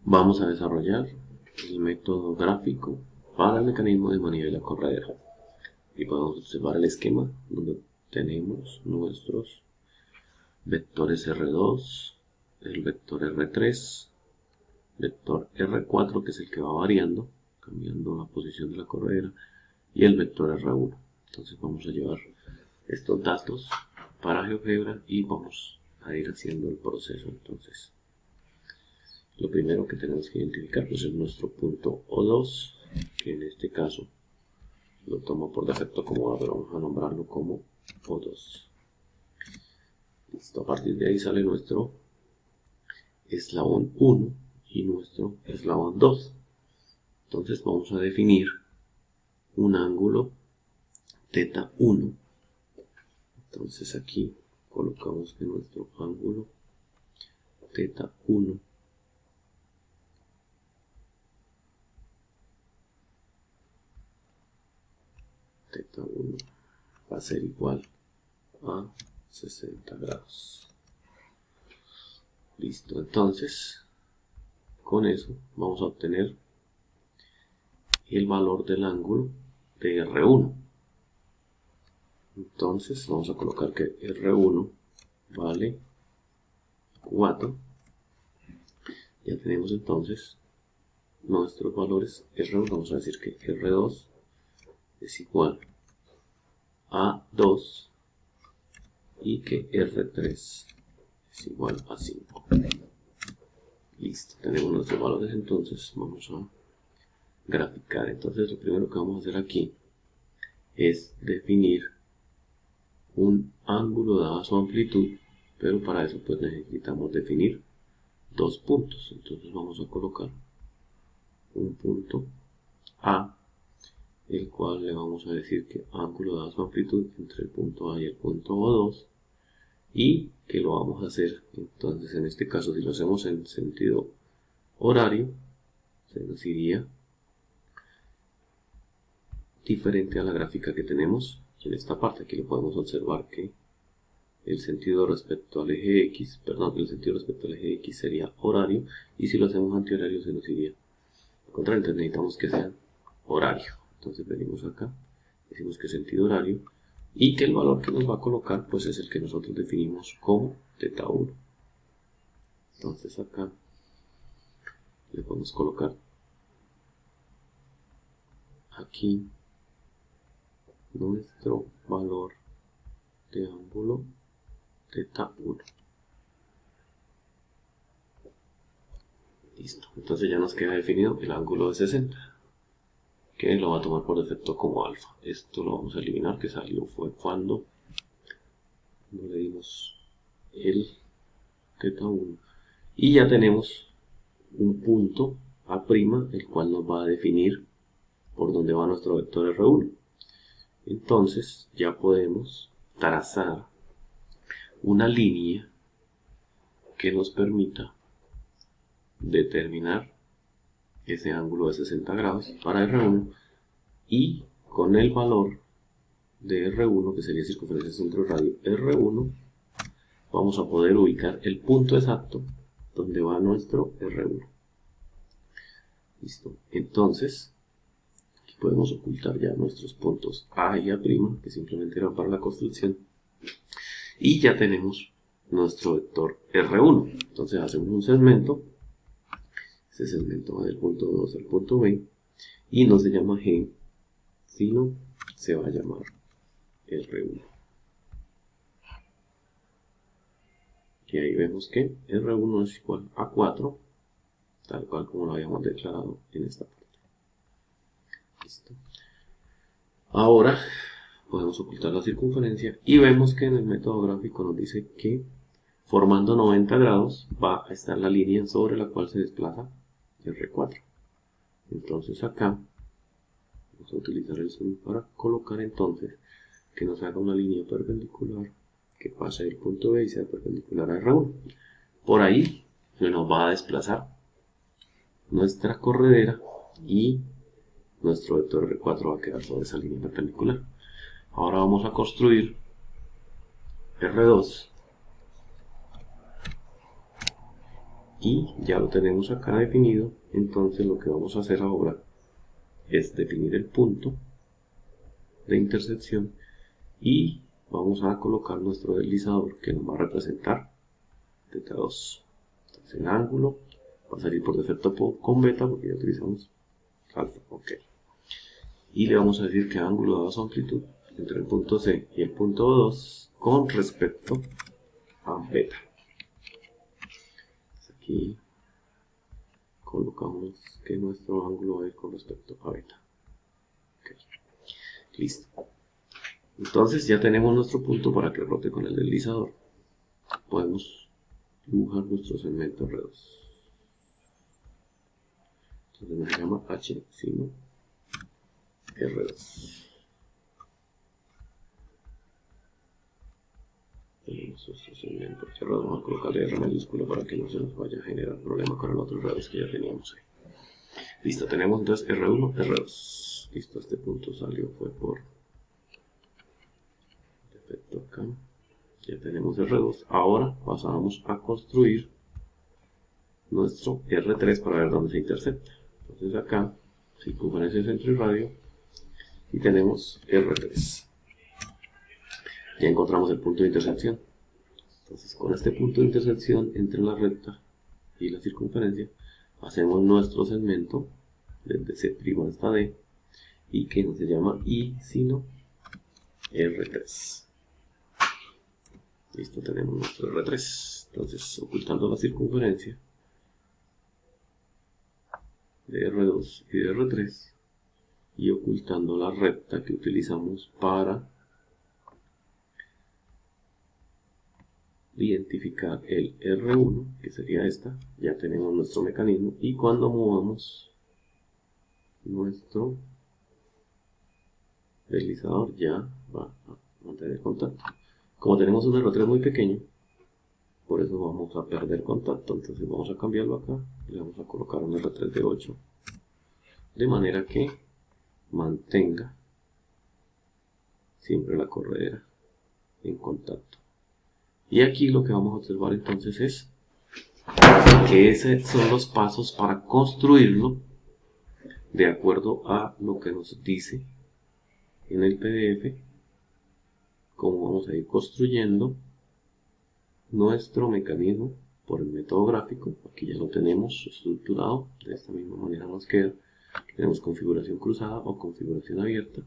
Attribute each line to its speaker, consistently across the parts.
Speaker 1: Vamos a desarrollar el método gráfico para el mecanismo de manivela corredera. Y podemos observar el esquema donde tenemos nuestros vectores R2, el vector R3, vector R4 que es el que va variando, cambiando la posición de la corredera, y el vector R1. Entonces vamos a llevar estos datos para GeoGebra y vamos a ir haciendo el proceso. Entonces lo primero que tenemos que identificar pues, es nuestro punto O2, que en este caso lo tomo por defecto como A, pero vamos a nombrarlo como O2. Listo, a partir de ahí sale nuestro eslabón 1 y nuestro eslabón 2. Entonces vamos a definir un ángulo θ 1. Entonces aquí colocamos que nuestro ángulo θ 1 va a ser igual a 60 grados. Listo, entonces con eso vamos a obtener el valor del ángulo de R1. Entonces vamos a colocar que R1 vale 4. Ya tenemos entonces nuestros valores R1. Vamos a decir que R2 es igual a 2 y que R3 es igual a 5. Listo, tenemos nuestros valores. Entonces vamos a graficar. Entonces lo primero que vamos a hacer aquí es definir un ángulo dada su amplitud, pero para eso pues necesitamos definir dos puntos. Entonces vamos a colocar un punto A, el cual le vamos a decir que ángulo dada su amplitud entre el punto A y el punto O2, y que lo vamos a hacer. Entonces en este caso, si lo hacemos en sentido horario, se nos iría diferente a la gráfica que tenemos en esta parte. Aquí lo podemos observar que el sentido respecto al eje X, el sentido respecto al eje X sería horario, y si lo hacemos antihorario se nos iría al contrario. Entonces necesitamos que sea horario. Entonces venimos acá, decimos que es sentido horario, y que el valor que nos va a colocar pues es el que nosotros definimos como θ1. Entonces acá le podemos colocar aquí nuestro valor de ángulo θ1. Listo, entonces ya nos queda definido el ángulo de 60, que lo va a tomar por defecto como alfa. Esto lo vamos a eliminar, que salió fue cuando no le dimos el θ1. Y ya tenemos un punto A', el cual nos va a definir por dónde va nuestro vector R1. Entonces ya podemos trazar una línea que nos permita determinar ese ángulo de 60 grados para R1, y con el valor de R1, que sería circunferencia centro radio R1, vamos a poder ubicar el punto exacto donde va nuestro R1. Listo, entonces aquí podemos ocultar ya nuestros puntos A y A', que simplemente eran para la construcción, y ya tenemos nuestro vector R1. Entonces hacemos un segmento. Este segmento va del punto 2 al punto B y no se llama G, sino se va a llamar R1. Y ahí vemos que R1 es igual a 4, tal cual como lo habíamos declarado en esta parte. Listo. Ahora podemos ocultar la circunferencia y vemos que en el método gráfico nos dice que formando 90 grados va a estar la línea sobre la cual se desplaza R4. Entonces acá vamos a utilizar el zoom para colocar entonces que nos haga una línea perpendicular que pase del punto B y sea perpendicular a R1. Por ahí se nos va a desplazar nuestra corredera y nuestro vector R4 va a quedar sobre esa línea perpendicular. Ahora vamos a construir R2 y ya lo tenemos acá definido. Entonces lo que vamos a hacer ahora es definir el punto de intersección y vamos a colocar nuestro deslizador que nos va a representar θ2. Entonces el ángulo va a salir por defecto con beta porque ya utilizamos alfa. Ok. Y le vamos a decir que ángulo dado a su amplitud entre el punto C y el punto 2 con respecto a beta. Aquí colocamos que nuestro ángulo va a ir con respecto a beta. Okay. Listo. Entonces ya tenemos nuestro punto para que rote con el deslizador. Podemos dibujar nuestro segmento R2. Entonces nos llama H sino R2. Tenemos nuestro segmento R2. Vamos a colocarle R mayúscula para que no se nos vaya a generar problema con el otro R2 que ya teníamos ahí. Listo, tenemos entonces R1, R2. Listo, este punto salió, fue por defecto acá. Ya tenemos R2. Ahora pasamos a construir nuestro R3 para ver dónde se intersecta. Entonces acá, circunferencia, centro y radio, y tenemos R3. Ya encontramos el punto de intersección. Entonces con este punto de intersección entre la recta y la circunferencia, hacemos nuestro segmento desde C' hasta D, y que no se llama I, sino R3. Listo, tenemos nuestro R3. Entonces, ocultando la circunferencia de R2 y de R3, y ocultando la recta que utilizamos para identificar el R1, que sería esta, ya tenemos nuestro mecanismo, y cuando movamos nuestro deslizador ya va a mantener contacto. Como tenemos un R3 muy pequeño, por eso vamos a perder contacto. Entonces vamos a cambiarlo acá y le vamos a colocar un R3 de 8, de manera que mantenga siempre la corredera en contacto. Y aquí lo que vamos a observar entonces es que esos son los pasos para construirlo de acuerdo a lo que nos dice en el PDF, cómo vamos a ir construyendo nuestro mecanismo por el método gráfico. Aquí ya lo tenemos estructurado, de esta misma manera nos queda. Tenemos configuración cruzada o configuración abierta,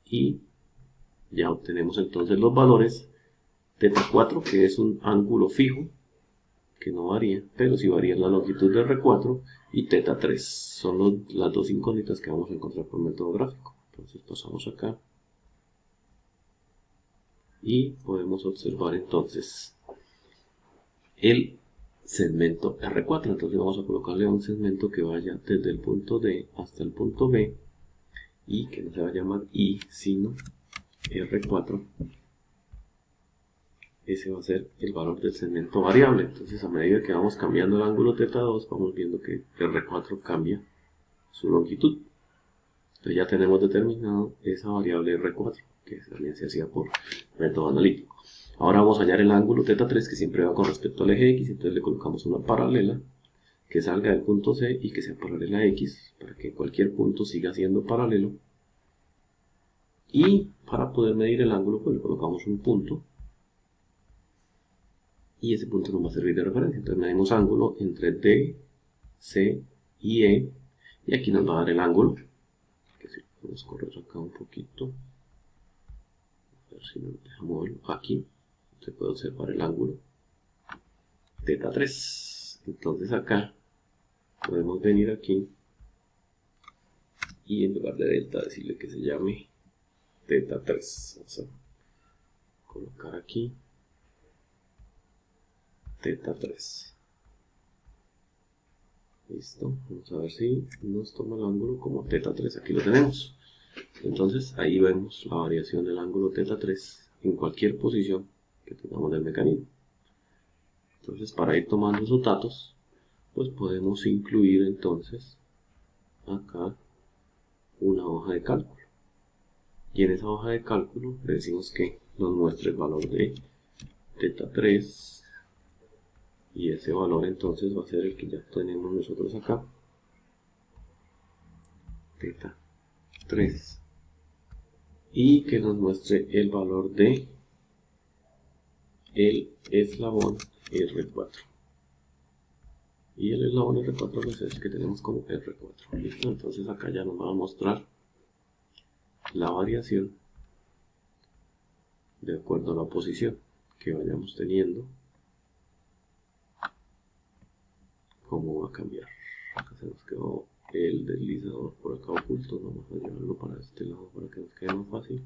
Speaker 1: y ya obtenemos entonces los valores. θ4, que es un ángulo fijo que no varía, pero sí varía la longitud de R4, y θ3 son las dos incógnitas que vamos a encontrar por método gráfico. Entonces pasamos acá y podemos observar entonces el segmento R4. Entonces vamos a colocarle un segmento que vaya desde el punto D hasta el punto B, y que no se va a llamar I, sino R4. Ese va a ser el valor del segmento variable. Entonces a medida que vamos cambiando el ángulo θ2, vamos viendo que R4 cambia su longitud. Entonces ya tenemos determinado esa variable R4, que también se hacía por método analítico. Ahora vamos a hallar el ángulo θ3, que siempre va con respecto al eje X. Entonces le colocamos una paralela que salga del punto C y que sea paralela a X, para que cualquier punto siga siendo paralelo. Y para poder medir el ángulo, pues le colocamos un punto, y ese punto nos va a servir de referencia. Entonces medimos ángulo entre D, C y E, y aquí nos va a dar el ángulo, que si podemos correr acá un poquito, a ver si nos deja moverlo. Aquí se puede observar el ángulo θ3. Entonces acá podemos venir aquí y en lugar de delta decirle que se llame θ3. Vamos a colocar aquí θ3. Listo, vamos a ver si nos toma el ángulo como θ3. Aquí lo tenemos. Entonces ahí vemos la variación del ángulo θ3 en cualquier posición que tengamos del mecanismo. Entonces, para ir tomando esos datos, pues podemos incluir entonces acá una hoja de cálculo, y en esa hoja de cálculo le decimos que nos muestre el valor de θ3 y ese valor entonces va a ser el que ya tenemos nosotros acá, teta 3, y que nos muestre el valor de el eslabón R4. Y el eslabón R4 pues es el que tenemos como R4. ¿Listo? Entonces acá ya nos va a mostrar la variación de acuerdo a la posición que vayamos teniendo, cómo va a cambiar. Acá se nos quedó el deslizador por acá oculto, vamos a llevarlo para este lado para que nos quede más fácil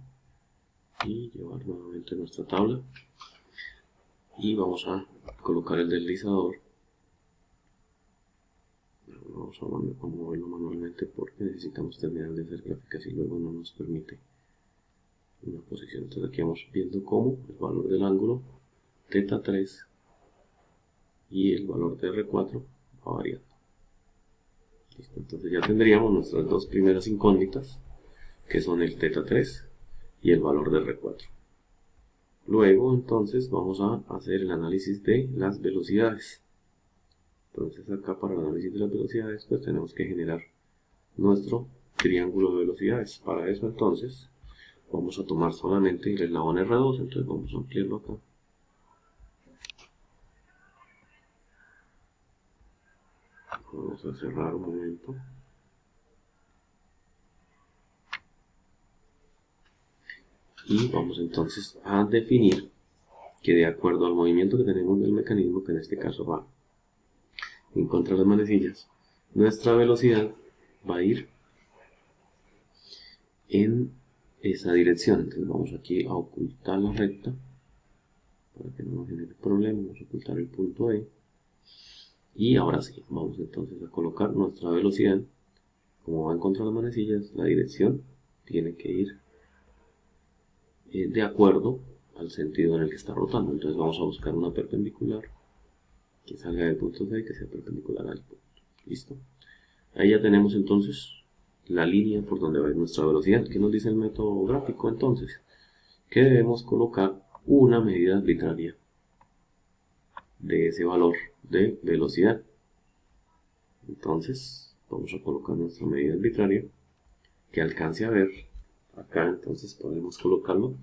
Speaker 1: y llevar nuevamente nuestra tabla, y vamos a colocar el deslizador. Vamos a moverlo manualmente porque necesitamos terminar de hacer gráficas y luego no nos permite una posición. Entonces aquí vamos viendo cómo el valor del ángulo teta 3 y el valor de R4 va variando. ¿Listo? Entonces ya tendríamos nuestras dos primeras incógnitas, que son el teta 3 y el valor de R4. Luego entonces vamos a hacer el análisis de las velocidades. Entonces acá para el análisis de las velocidades pues tenemos que generar nuestro triángulo de velocidades. Para eso entonces vamos a tomar solamente el eslabón R2, entonces vamos a ampliarlo acá. Vamos a cerrar un momento. Y vamos entonces a definir que de acuerdo al movimiento que tenemos del mecanismo, que en este caso va en contra de las manecillas, nuestra velocidad va a ir en esa dirección. Entonces vamos aquí a ocultar la recta para que no nos genere problema. Vamos a ocultar el punto E. Y ahora sí, vamos entonces a colocar nuestra velocidad. Como va en contra de las manecillas, la dirección tiene que ir de acuerdo al sentido en el que está rotando. Entonces vamos a buscar una perpendicular que salga del punto C y que sea perpendicular al punto. ¿Listo? Ahí ya tenemos entonces la línea por donde va a ir nuestra velocidad. ¿Qué nos dice el método gráfico entonces? Que debemos colocar una medida arbitraria de ese valor de velocidad. Entonces vamos a colocar nuestra medida arbitraria que alcance a ver acá. Entonces podemos colocarlo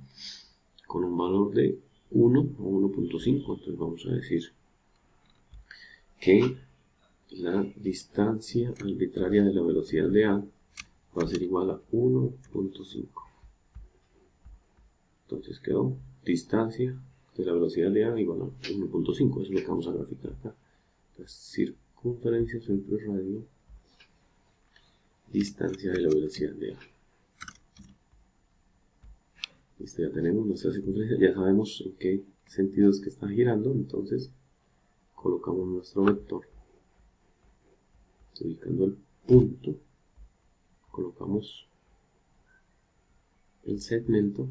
Speaker 1: con un valor de 1 o 1.5. Entonces vamos a decir que la distancia arbitraria de la velocidad de A va a ser igual a 1.5. Entonces quedó distancia de la velocidad de A igual a 1.5. Eso es lo que vamos a graficar acá. Entonces, circunferencia sobre radio, distancia de la velocidad de A. Listo, ya tenemos nuestra circunferencia, ya sabemos en qué sentido es que está girando. Entonces colocamos nuestro vector, ubicando el punto, colocamos el segmento,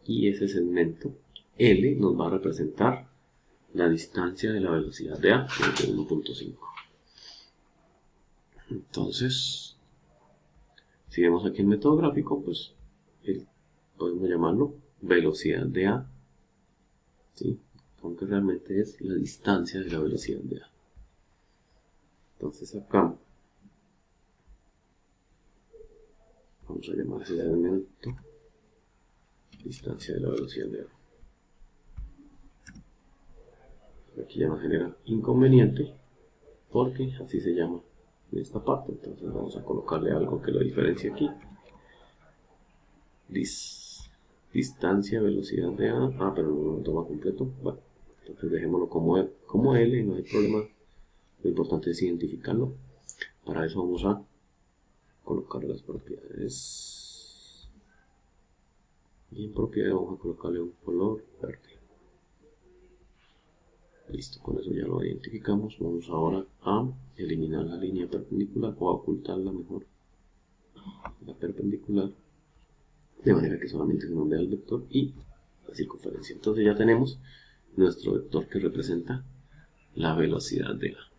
Speaker 1: y ese segmento L nos va a representar la distancia de la velocidad de A, que es de 1.5. Entonces, si vemos aquí el método gráfico, pues podemos llamarlo velocidad de A, ¿sí? Aunque realmente es la distancia de la velocidad de A. Entonces acá vamos a llamar ese segmento distancia de la velocidad de A. Aquí ya nos genera inconveniente porque así se llama en esta parte. Entonces vamos a colocarle algo que lo diferencie aquí. Distancia, velocidad de A. Pero no lo toma completo. Bueno, entonces dejémoslo como L, no hay problema. Lo importante es identificarlo. Para eso vamos a colocar las propiedades. Y en propiedades vamos a colocarle un color verde. Listo, con eso ya lo identificamos. Vamos ahora a eliminar la línea perpendicular, o a ocultarla mejor, la perpendicular, de manera que solamente se nos vea el vector y la circunferencia. Entonces ya tenemos nuestro vector que representa la velocidad de A.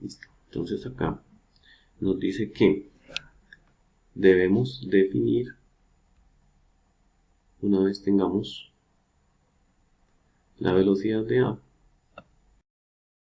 Speaker 1: Listo. Entonces acá nos dice que debemos definir, una vez tengamos la velocidad de A